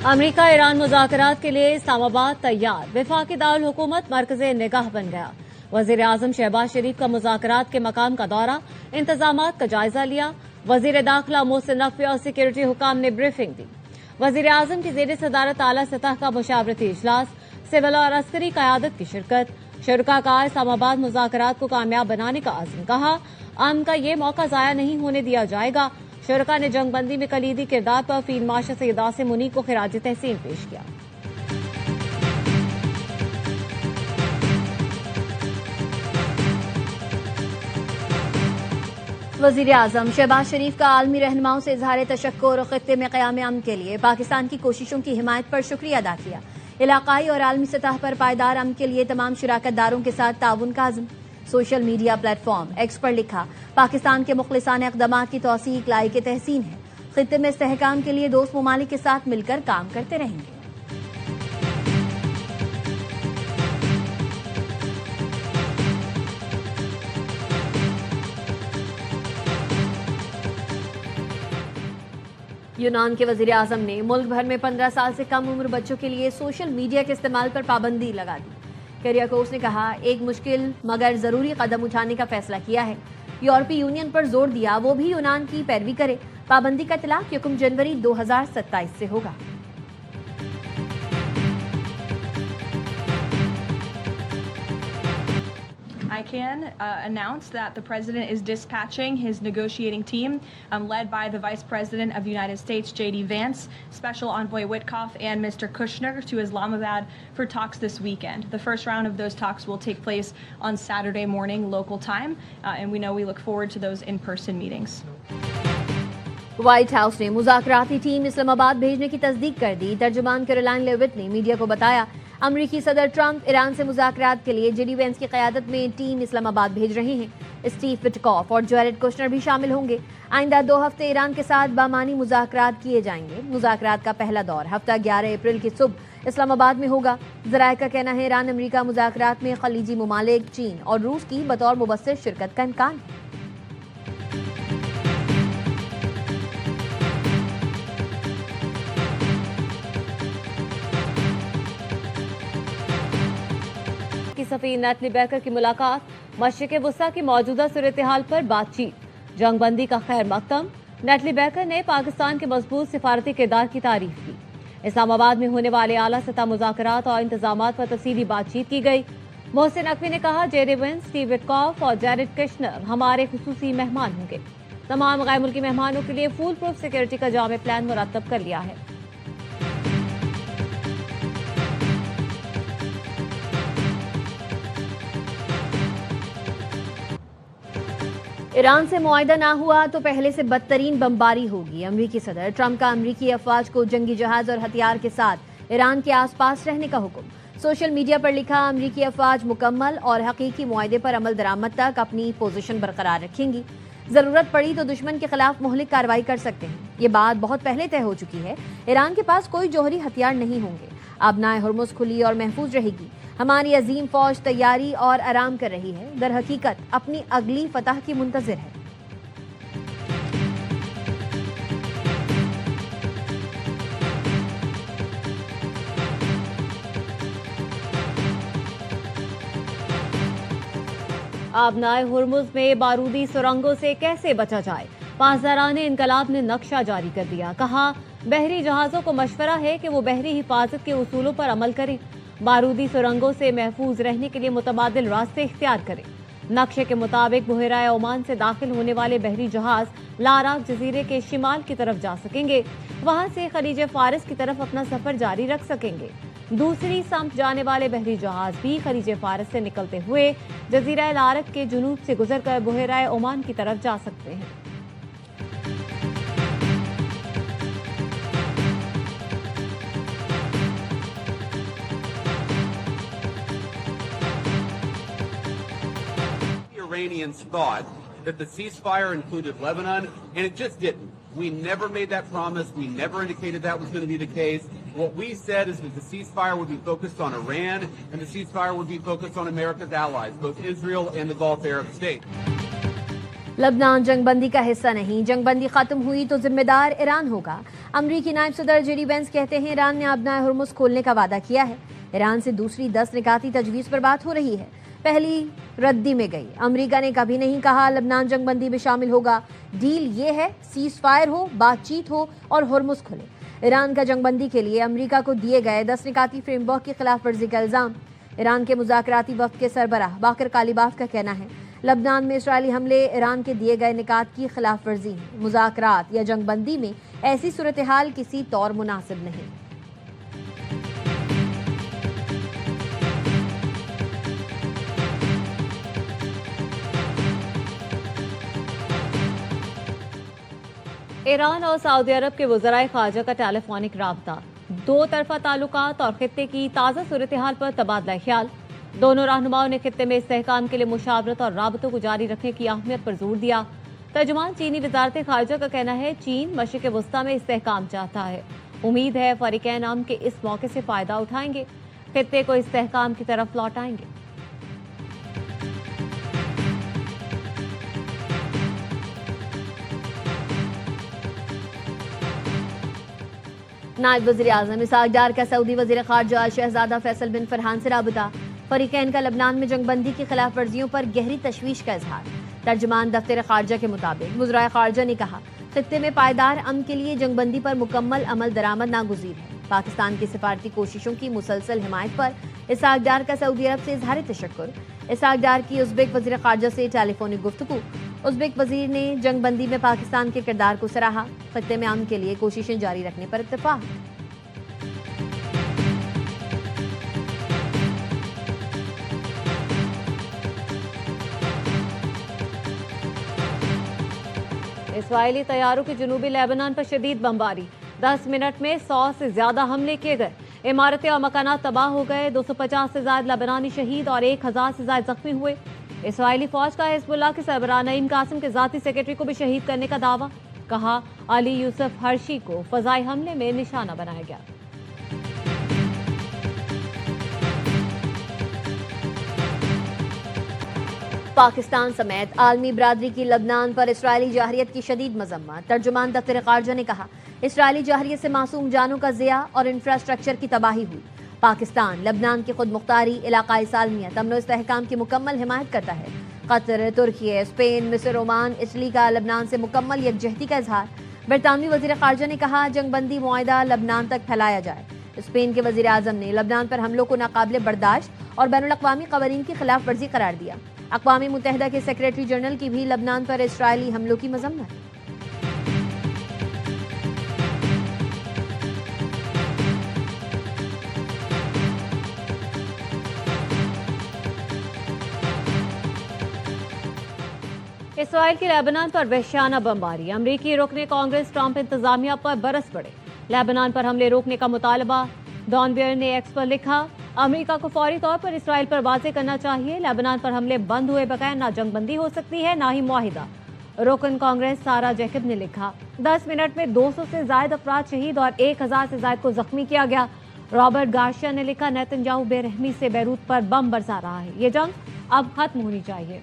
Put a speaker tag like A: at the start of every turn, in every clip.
A: America Iran मुज़ाकरात के लिए इस्लामाबाद तैयार। वफाकी दारुल हुकूमत मरकज़े निगाह बन गया। वज़ीर आज़म शहबाज शरीफ का मुज़ाकरात के मकाम का दौरा, इंतजामात का जायजा लिया। वज़ीर दाखिला मोहसिन नकवी और सिक्योरिटी हुकाम ने ब्रीफिंग दी। वज़ीर आज़म की ज़ेर सदारत आला सतह का मुशावरती इजलास, सिविल और अस्करी क़यादत की शिरकत। शुरका का इस्लामाबाद मुज़ाकरात को कामयाब बनाने का आज़म, कहा अमन का ये मौका ज़ाया नहीं होने दिया जाएगा। शुरका ने जंगबंदी में कलीदी किरदार पर फील्ड मार्शल सैयद आसिम मुनी को खिराज तहसीन पेश किया। वज़ीर आज़म शहबाज शरीफ का आलमी रहनुमाओं से इजहार तशक्कुर और खित्ते में क़याम अमन के लिए पाकिस्तान की कोशिशों की हिमायत पर शुक्रिया अदा किया। इलाकाई और आलमी सतह पर पायदार अमन के लिए तमाम शिराकतदारों के साथ ताउन का आज़म। सोशल मीडिया प्लेटफॉर्म एक्स पर लिखा, पाकिस्तान के मुखलिसाना इक़दामात की तौसीक लायक तहसीन है। खित्ते में इस्तेहकाम के लिए दोस्त ममालिक के साथ मिलकर काम करते रहेंगे। यूनान के वज़ीर आज़म ने मुल्क भर में 15 साल से कम उम्र बच्चों के लिए सोशल मीडिया के इस्तेमाल पर पाबंदी लगा दी। कैरियाकोस ने कहा, एक मुश्किल मगर जरूरी कदम उठाने का फैसला किया है। यूरोपीय यूनियन पर जोर दिया वो भी यूनान की पैरवी करे। पाबंदी का इतलाक 1 जनवरी 2027 से होगा।
B: I can announce that the President is dispatching his negotiating team, led by the Vice President of the United States, J.D. Vance, Special Envoy Witkoff, and Mr. Kushner to Islamabad for talks this weekend. The first round of those talks will take place on Saturday morning local time, and we look forward to those in-person meetings.
A: White house ने मुज़ाकराती team Islamabad भेजने की तस्दीक कर दी। तर्जुमान Caroline Levitt ने media को बताया, अमरीकी सदर ट्रंप ईरान से मुज़ाकरात के लिए जेडी वेंस की क़यादत में टीम इस्लामाबाद भेज रहे हैं। स्टीव विटकॉफ और जैरेड कुशनर भी शामिल होंगे। आइंदा 2 हफ्ते ईरान के साथ बामानी मुज़ाकरात किए जाएंगे। मुज़ाकरात का पहला दौर हफ्ता 11 अप्रैल की सुबह इस्लामाबाद में होगा। ज़राए का कहना है, ईरान अमरीका मुज़ाकरात में खलीजी ममालिक, चीन और रूस की बतौर मुबस्सिर शिरकत का इम्कान है। सफ़ीर नेटली बैकर की मुलाकात, मशरिक़ वुस्ता की मौजूदा सूरत-ए-हाल पर बातचीत, जंगबंदी का खैर मकदम। नेटली बैकर ने पाकिस्तान के मजबूत सिफारती किरदार की तारीफ की। इस्लामाबाद में होने वाले आला सतह मुज़ाकरात और इंतजामात पर तफसीली बातचीत की गई। मोहसिन नकवी ने कहा, जेडी वेंस, स्टीव विटकॉफ और जैरेड कुशनर हमारे खुसूसी मेहमान होंगे। तमाम गैर मुल्की मेहमानों के लिए फुल प्रूफ सिक्योरिटी का जामे प्लान मुरतब कर लिया है। ईरान से मुआहिदा ना हुआ तो पहले से बदतरीन बमबारी होगी। अमरीकी सदर ट्रंप का अमरीकी अफवाज को जंगी जहाज और हथियार के साथ ईरान के आसपास रहने का हुक्म। सोशल मीडिया पर लिखा, अमरीकी अफवाज मुकम्मल और हकीकी मुआहिदे पर अमल दरामद तक अपनी पोजीशन बरकरार रखेंगी। जरूरत पड़ी तो दुश्मन के खिलाफ मुहलिक कार्रवाई कर सकते हैं। ये बात बहुत पहले तय हो चुकी है। ईरान के पास कोई जौहरी हथियार नहीं होंगे। आबनाए हुर्मुज़ खुली और महफूज रहेगी। हमारी अजीम फौज तैयारी और आराम कर रही है। दर हकीकत अपनी अगली फतह की मुंतजिर है। आबनाए हुर्मुज़ में बारूदी सुरंगों से कैसे बचा जाए, पासदारान इनकलाब ने नक्शा जारी कर दिया। कहा, बहरी जहाजों को मशवरा है कि वो बहरी हिफाजत के उसूलों पर अमल करें। बारूदी सुरंगों से महफूज रहने के लिए मुतबादिल रास्ते इख्तियार करें। नक्शे के मुताबिक बुहराए ओमान से दाखिल होने वाले बहरी जहाज लाराक जजीरे के शिमाल की तरफ जा सकेंगे। वहां से खलीज फारिस की तरफ अपना सफर जारी रख सकेंगे। दूसरी समत जाने वाले बहरी जहाज भी खलीज फारिस से निकलते हुए जजीरा लारक के जुनूब से गुजरकर बुहराए ओमान की तरफ जा सकते हैं।
C: Iranians thought that the ceasefire included Lebanon, and it just didn't. We never made that promise. We never indicated that was going to be the case. What we said is that the ceasefire would be focused on Iran, and the ceasefire would be focused on America's allies, both Israel and the Gulf Arab states.
A: लबनान जंगबंदी का हिस्सा नहीं, जंगबंदी खत्म हुई तो जिम्मेदार Iran होगा। अमरीकी नायब सदर जेडी वेंस कहते हैं ईरान ने अपना हुर्मुज खोलने का वादा किया है। ईरान से दूसरी 10 निकाती तजवीज़ पर बात हो रही है, पहली रद्दी में गई। अमरीका ने कभी नहीं कहा लबनान जंगबंदी में शामिल होगा। डील ये है सीज फायर हो, बातचीत हो और हुर्मुज खुले। ईरान का जंगबंदी के लिए अमरीका को दिए गए 10 निकाती फ्रेमवर्क की खिलाफ वर्जी का इल्जाम। ईरान के मुज़ाकराती वफ़द के सरबराह बाकर कालीबाफ का कहना है लबनान में इसराइली हमले ईरान के दिए गए निकात की खिलाफ वर्जी है। मुज़ाकरात या जंगबंदी में ऐसी सूरत हाल किसी तौर मुनासिब नहीं। ईरान और सऊदी अरब के वज़राए ख़ारजा का टेलीफोनिक राब्ता, दो तरफा ताल्लुकात और खित्ते की ताज़ा सूरत हाल पर तबादला ख्याल। दोनों रहनुमाओं ने खित्ते में इस्तेहकाम के लिए मुशावरत और राबतों को जारी रखने की अहमियत पर जोर दिया। तर्जुमान चीनी वज़ारत ख़ारजा का कहना है चीन मशरिक़ वस्ता में इस्तेहकाम चाहता है। उम्मीद है फ़रीक़ैन अमन के इस मौके से फ़ायदा उठाएंगे, खित्ते को इस्तेहकाम की तरफ लौटाएंगे। नायब वज़ीर आज़म इसहाक़ डार का सऊदी वज़ीर ख़ारजा शहज़ादा फैसल बिन फरहान से राबता। फ़रीक़ैन का लबनान में जंगबंदी की खिलाफ वर्जियों पर गहरी तशवीश का इजहार। तर्जुमान दफ्तर ख़ारजा के मुताबिक वज़राए ख़ारजा ने कहा खित्ते में पायदार अमन के लिए जंगबंदी पर मुकम्मल अमल दरामद नागुज़ीर है। पाकिस्तान की सिफारती कोशिशों की मुसलसल हिमायत पर इसहाक़ डार का सऊदी अरब से इजहार तशक्कुर। इसहाक़ डार की उज़्बेक वज़ीर ख़ारजा से टेलीफोनिक गुफ्तगू। उज़्बेक वज़ीर ने जंगबंदी में पाकिस्तान के किरदार को सराहा। खित्ते में अमन के लिए कोशिशें जारी रखने पर इत्तेफाक। इसराइली तैयारों की जनूबी लेबनान पर शदीद बमबारी। 10 मिनट में 100 से ज्यादा हमले किए गए। इमारतें और मकानात तबाह हो गए। 250 से ज्यादा लेबनानी शहीद और 1000 से ज्यादा जख्मी हुए। इसराइली फौज का हिजबुल्लाह के सरबराह नईम कासिम के जाती सेक्रेटरी को भी शहीद करने का दावा। कहा अली यूसुफ हर्शी को फजाई हमले में निशाना बनाया गया। पाकिस्तान समेत आलमी बरादरी की लबनान पर इसराइली जाहरियत की शदीद मजम्मत। तर्जुमान दफ्तर ख़ारजा ने कहा इसराइली जाहरियत से मासूम जानों का ज़िया और इंफ्रास्ट्रक्चर की तबाही हुई। पाकिस्तान लबनान की खुद मुख्तारी, इलाकाई सालमियत, अमन व इस्तेहकाम की मुकम्मल हिमायत करता है। कतर, तुर्की, स्पेन, मिस्र, ओमान, इटली का लबनान से मुकम्मल यकजहती का इजहार। बरतानवी वज़ीर ख़ारजा ने कहा जंगबंदी मुआहिदा लबनान तक फैलाया जाए। स्पेन के वज़ीर आज़म ने लबनान पर हमलों को नाकाबिले बर्दाश्त और बैनुल अक़वामी क़वानीन की खिलाफ वर्जी करार दिया। अक़वामी मुत्तहिदा के सेक्रेटरी जनरल की भी लबनान पर इसराइली हमलों की मज़म्मत। इसराइल की लेबनान पर वहशियाना बमबारी। अमरीकी रुकने कांग्रेस ट्रंप इंतजामिया पर बरस पड़े। लेबनान पर हमले रोकने का मुतालबा। डॉन बेयर ने एक्स पर लिखा अमेरिका को फौरी तौर पर इसराइल पर वाज़े करना चाहिए। लेबनान पर हमले बंद हुए बगैर ना जंगबंदी हो सकती है ना ही मुआहिदा। रुकन कांग्रेस सारा जैकब ने लिखा 10 मिनट में 200 से ज्यादा अफराद शहीद और 1000 से ज्यादा को जख्मी किया गया। रॉबर्ट गार्शिया ने लिखा नेतन्याहू बेरहमी से बैरूत पर बम बरसा रहा है। ये जंग अब खत्म होनी चाहिए।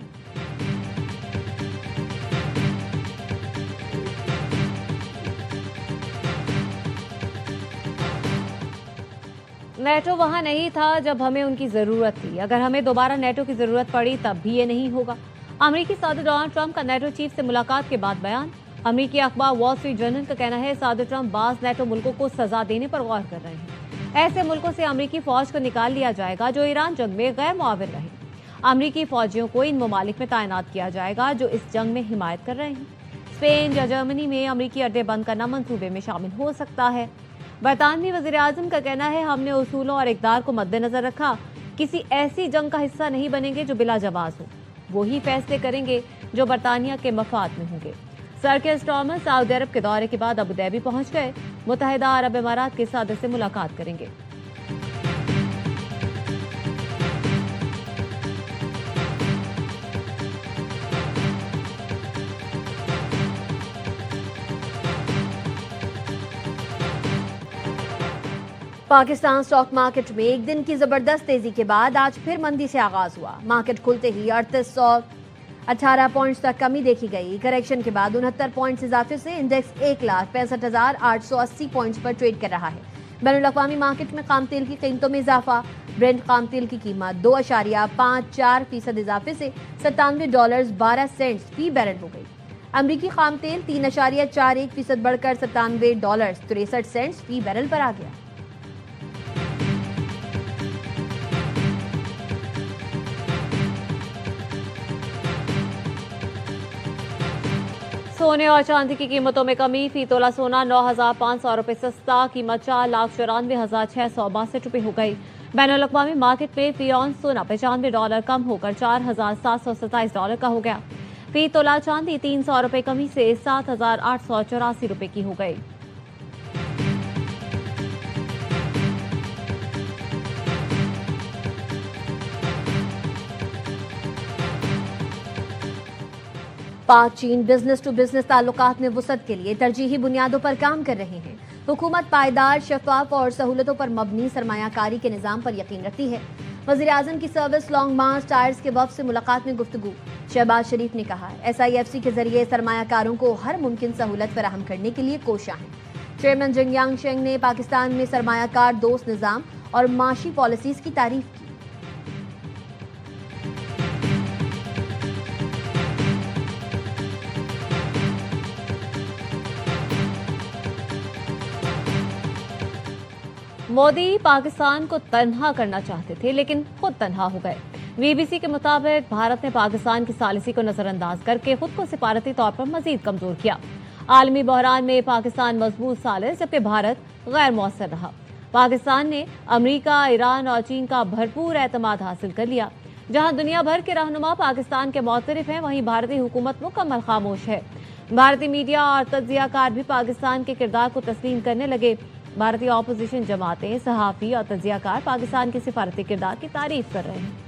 A: नेटो वहां नहीं था जब हमें उनकी जरूरत थी। अगर हमें दोबारा नेटो की जरूरत पड़ी तब भी ये नहीं होगा। अमेरिकी सदर डोनाल्ड ट्रंप का नेटो चीफ से मुलाकात के बाद बयान। अमेरिकी अखबार वॉल स्ट्रीट जर्नल का कहना है सदर ट्रंप बाज नेटो मुल्कों को सजा देने पर गौर कर रहे हैं। ऐसे मुल्कों से अमेरिकी फौज को निकाल लिया जाएगा जो ईरान जंग में गैर मुआविन रहे। अमेरिकी फौजियों को इन ममालिक में तैनात किया जाएगा जो इस जंग में हिमायत कर रहे हैं। स्पेन या जर्मनी में अमेरिकी अड्डे बंद करना मंसूबे में शामिल हो सकता है। बरतानवी वज़ीर आज़म का कहना है हमने उसूलों और इक़दार को मद्देनजर रखा। किसी ऐसी जंग का हिस्सा नहीं बनेंगे जो बिला जवाब हो। वही फैसले करेंगे जो बरतानिया के मफाद में होंगे। सर के स्टॉर्मर सऊदी अरब के दौरे के बाद अबू धाबी पहुंच गए। मुत्तहिदा अरब इमारात के सदर से मुलाकात करेंगे। पाकिस्तान स्टॉक मार्केट में एक दिन की जबरदस्त तेजी के बाद आज फिर मंदी से आगाज हुआ। मार्केट खुलते ही
D: 18 पॉइंट्स तक कमी देखी गई। करेक्शन के बाद 69 पॉइंट्स इजाफे से इंडेक्स 1,65,880 पॉइंट्स पर ट्रेड कर रहा है। बैनुल-अक़वामी मार्केट में खाम तेल की कीमतों में इजाफा। ब्रेंट खाम तेल की कीमत 2.54% इजाफे से $97.12 फी बैरल हो गई। अमरीकी खाम तेल 3.41% बढ़कर $97.63 फी बैरल पर आ गया।
A: सोने और चांदी की कीमतों में कमी। फी तोला सोना 9,500 रुपये सस्ता, कीमत $4,94,662 हो गई। बैनुल-अक़वामी मार्केट में फी ऑन सोना $95 कम होकर $4,727 का हो गया। फी तोला चांदी 300 रुपये कमी से 7,884 रुपये की हो गई।
D: पाक चीन बिजनेस टू बिजनेस ताल्लुकात में वुसअत के लिए तरजीही बुनियादों पर काम कर रहे हैं। हुकूमत पायदार, शफाफ और सहूलतों पर मबनी सरमायाकारी के निज़ाम पर यकीन रखती है। वज़ीर-ए-आज़म की सर्विस लॉन्ग मार्च टायर्स के वफ़द से मुलाकात में गुफ्तगू। शहबाज शरीफ ने कहा SIFC के जरिए सरमायाकारों को हर मुमकिन सहूलत फराहम करने के लिए कोशा है। चेयरमैन जिंगयांग शेंग ने पाकिस्तान में सरमायाकार दोस्त निज़ाम और माशी पॉलिसीज़ की तारीफ की।
A: मोदी पाकिस्तान को तन्हा करना चाहते थे लेकिन खुद तन्हा हो गए। BBC के मुताबिक भारत ने पाकिस्तान की सालिसी को नजरअंदाज करके खुद को सिफारती तौर पर मजीद कमजोर किया। आलमी बहरान में पाकिस्तान मजबूत सालिस जबकि भारत गैर मौसर रहा। पाकिस्तान ने अमेरिका, ईरान और चीन का भरपूर एतमाद हासिल कर लिया। जहां दुनिया भर के रहनुमा पाकिस्तान के मौतरिफ हैं, वहीं भारतीय हुकूमत मुकम्मल खामोश है। भारतीय मीडिया और तज्जियाकार भी पाकिस्तान के किरदार को तस्लीम करने लगे। भारतीय ऑपोजिशन जमातें, सहाफ़ी और तज्जियाकार पाकिस्तान के सिफारती किरदार की तारीफ कर रहे हैं।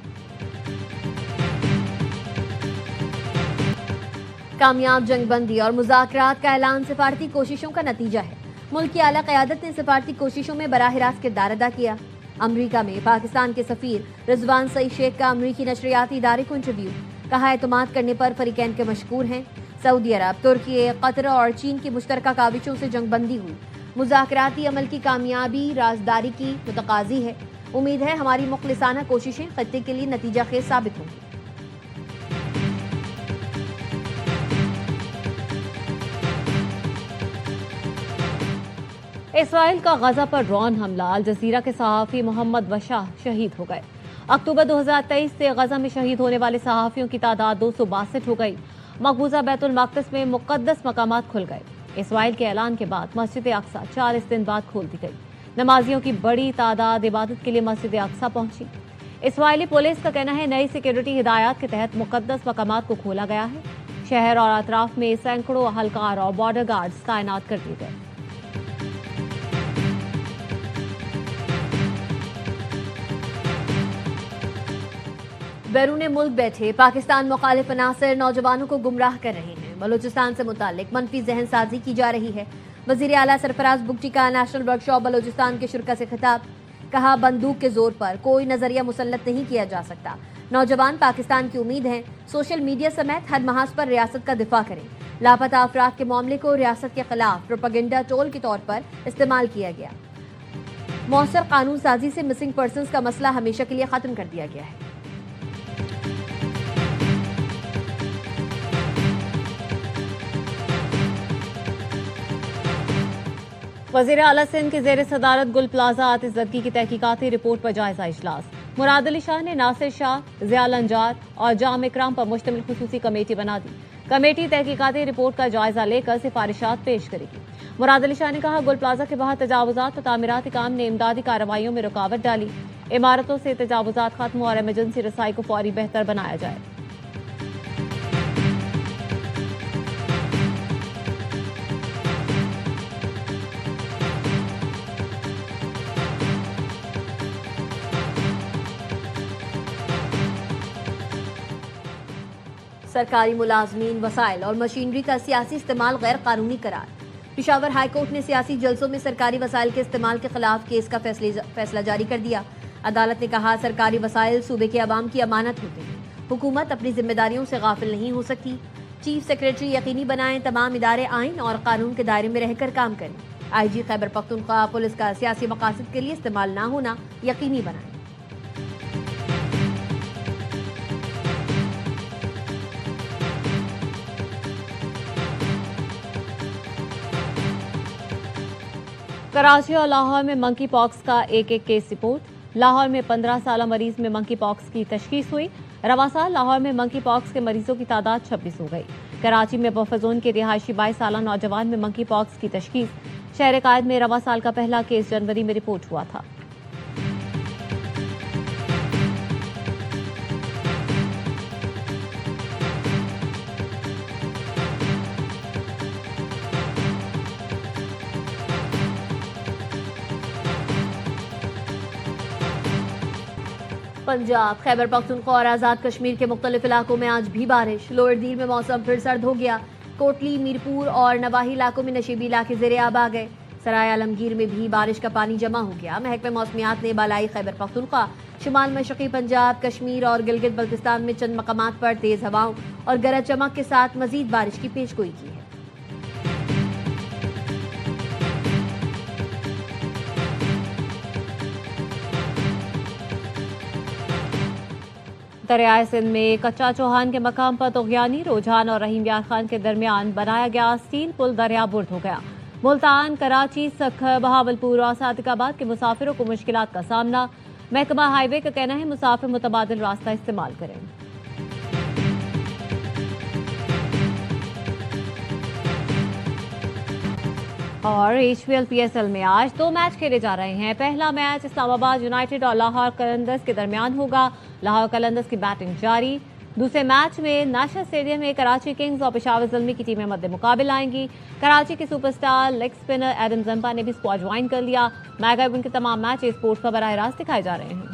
D: कामयाब जंगबंदी और मुज़ाकरात का ऐलान सिफारती कोशिशों का नतीजा है। मुल्क की आला क़यादत ने सिफारती कोशिशों में बराह रास्त किरदार अदा किया। अमरीका में पाकिस्तान के सफ़ीर रिजवान सईद शेख का अमरीकी नशरियाती इदारे को इंटरव्यू। कहा एतमाद करने पर फरीकैन के मशकूर हैं। सऊदी अरब, तुर्की, कतर और चीन की मुश्तरका काविशों से जंगबंदी हुई। मुज़ाकराती अमल की कामयाबी राजदारी की मुतकाज़ी है। उम्मीद है हमारी मुखलिसाना कोशिशें खत्ते के लिए नतीजा खेज साबित होंगी।
A: इसराइल का गजा पर ड्रोन हमला। अल जजीरा के सहाफ़ी मोहम्मद बशाह शहीद हो गए। अक्टूबर 2023 से गजा में शहीद होने वाले सहाफ़ियों की तादाद 262 हो गई। मकबूजा बैतुल मक़दस में मुक़द्दस मकामात खुल गए। इसराइल के ऐलान के बाद मस्जिद अक्सा 40 दिन बाद खोल दी गई। नमाजियों की बड़ी तादाद इबादत के लिए मस्जिद अक्सा पहुंची। इसराइली पुलिस का कहना है नई सिक्योरिटी हिदायत के तहत मुक़द्दस मकामात को खोला गया है। शहर और अतराफ में सैकड़ों अहलकार और बॉर्डर गार्ड्स तैनात कर दिए गए।
D: बैरून मुल्क बैठे पाकिस्तान मुखालिफ अनासर नौजवानों को गुमराह कर रहे हैं। बलूचिस्तान से मुतालिक मनफी जहन साजी की जा रही है। वजीर आला सरफराज बुगटी का नेशनल वर्कशॉप बलूचिस्तान के शुरा से खिताब। कहा बंदूक के जोर पर कोई नजरिया मुसल्लत नहीं किया जा सकता। नौजवान पाकिस्तान की उम्मीद हैं। सोशल मीडिया समेत हर महाज पर रियासत का दिफा करें। लापता अफराद के मामले को रियासत के खिलाफ प्रोपेगेंडा टोल के तौर पर इस्तेमाल किया गया। मौसर कानून साजी से मिसिंग पर्सनस का मसला हमेशा के लिए खत्म कर दिया गया है।
A: वज़ीर आला सिंध के ज़ेर सदारत गुल प्लाजा आतिशज़दगी की तहकीकाती रिपोर्ट पर जायजा इजलास। मुराद अली शाह ने नासिर शाह, ज़ियाल अंजार और जाम इकराम पर मुश्तमिल खुसूसी कमेटी बना दी। कमेटी तहकीकाती रिपोर्ट का जायजा लेकर सिफारिशात पेश करेगी। मुराद अली शाह ने कहा गुल प्लाजा के बाहर तजावुजात और तामीराती काम ने इमदादी कार्रवाइयों में रुकावट डाली। इमारतों से तजावुजात खत्म और एमरजेंसी रसाई को फौरी बेहतर बनाया जाए।
D: सरकारी मुलाजमीन, वसाइल और मशीनरी का सियासी इस्तेमाल गैर कानूनी करार। पिशावर हाईकोर्ट ने सियासी जलसों में सरकारी वसाइल के इस्तेमाल के खिलाफ केस का फैसला जारी कर दिया। अदालत ने कहा सरकारी वसाइल सूबे के अवाम की अमानत होते हैं। हुकूमत अपनी जिम्मेदारियों से गाफिल नहीं हो सकती। चीफ सेक्रेटरी यकीनी बनाएं तमाम इदारे आइन और कानून के दायरे में रहकर काम करें। आईजी खैबर पख्तूनख्वा पुलिस का सियासी मकासद के लिए इस्तेमाल ना होना यकीनी बनाएं।
A: कराची और लाहौर में मंकी पॉक्स का एक केस रिपोर्ट। लाहौर में 15 साल मरीज में मंकी पॉक्स की तशखीस हुई। रवा साल लाहौर में मंकी पॉक्स के मरीजों की तादाद 26 हो गई। कराची में बफर जोन के रिहायशी 22 साल नौजवान में मंकी पॉक्स की तशखीस। शहर कायद में रवा साल का पहला केस जनवरी में रिपोर्ट हुआ था।
D: पंजाब, खैबर पख्तूनख्वा और आज़ाद कश्मीर के मुख्तलिफ इलाकों में आज भी बारिश। लोअर दीर में मौसम फिर सर्द हो गया। कोटली, मीरपुर और नवाही इलाकों में नशीबी इलाके ज़ेरे आब आ गए। सराय आलमगीर में भी बारिश का पानी जमा हो गया। महकमे मौसमियात ने बालाई खैबर पख्तूनख्वा, शुमाल मशरक़ी पंजाब, कश्मीर और गिलगित बल्तिस्तान में चंद मकामात पर तेज़ हवाओं और गरज चमक के साथ मजीद बारिश की पेशगोई की है।
A: दरियाए सिंध में कच्चा चौहान के मकाम पर तोगयानी रुझान और रहीम यार खान के दरमियान बनाया गया स्टील पुल दरिया बुर्द हो गया। मुल्तान, कराची, सखर, बहावलपुर और सादिकाबाद के मुसाफिरों को मुश्किलात का सामना। महकमा हाईवे का कहना है मुसाफिर मुतबादिल रास्ता इस्तेमाल करें। और HPL PSL में आज 2 मैच खेले जा रहे हैं। पहला मैच इस्लामाबाद यूनाइटेड और लाहौर कलंदर्स के दरमियान होगा। लाहौर कलंदर्स की बैटिंग जारी। दूसरे मैच में नेशनल स्टेडियम में कराची किंग्स और पेशावर ज़ल्मी की टीमें मद्दे मुकाबिल आएंगी। कराची के superstar leg spinner Adam Zampa ने भी स्क्वाड ज्वाइन कर लिया। मेगा इवेंट के तमाम मैच स्पोर्ट्स पर बराह रास्त दिखाए जा रहे हैं।